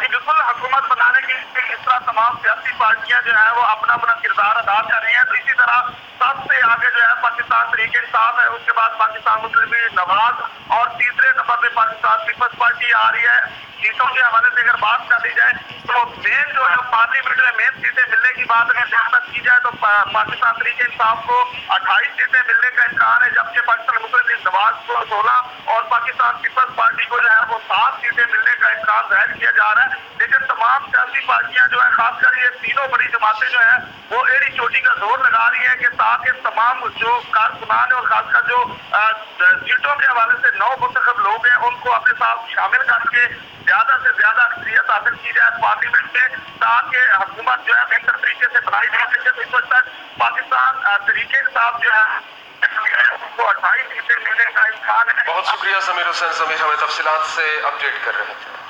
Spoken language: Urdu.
جی بالکل، حکومت بنانے کے لیے اس طرح تمام سیاسی پارٹیاں جو ہیں وہ اپنا اپنا کردار ادا کر رہی ہیں، تو اسی طرح سب سے آگے جو ہے پاکستان تحریک انصاف ہے، اس کے بعد پاکستان مسلم لیگ نواز، اور تیسرے نمبر پہ پاکستان پیپلز پارٹی آ رہی ہے۔ سیٹوں کے حوالے سے اگر بات کر لی جائے تو مین جو ہے پارلیمنٹ میں مین سیٹیں ملنے کی بات اگر جہاں تک کی جائے تو پاکستان تحریک انصاف کو 28 سیٹیں ملنے کا امکان ہے، جبکہ پاکستان مسلم لیگ نواز کو 16 اور پاکستان پیپلز پارٹی کو جو ہے وہ 7 سیٹیں ملنے کا امکان ظاہر کیا جا رہا ہے۔ لیکن تمام سیاسی پارٹیاں جو ہے خاص کر یہ تینوں بڑی جماعتیں جو ہیں وہ ایڑی چوٹی کا زور لگا رہی ہیں کہ تاکہ تمام جو کارکنان ہیں اور خاص کر جو سیٹوں کے حوالے سے نو منتخب لوگ ہیں ان کو اپنے ساتھ شامل کر کے زیادہ سے زیادہ اکثریت حاصل کی جائے پارلیمنٹ میں، تاکہ حکومت جو ہے بہتر طریقے سے بنائی جا سکے۔ تو اس وقت تک پاکستان تحریک انصاف جو ہے کو 28 سیٹیں ملنے کا امکان ہے۔ بہت شکریہ سمیر حسین، ہمیں تفصیلات سے اپڈیٹ کر رہے تھے۔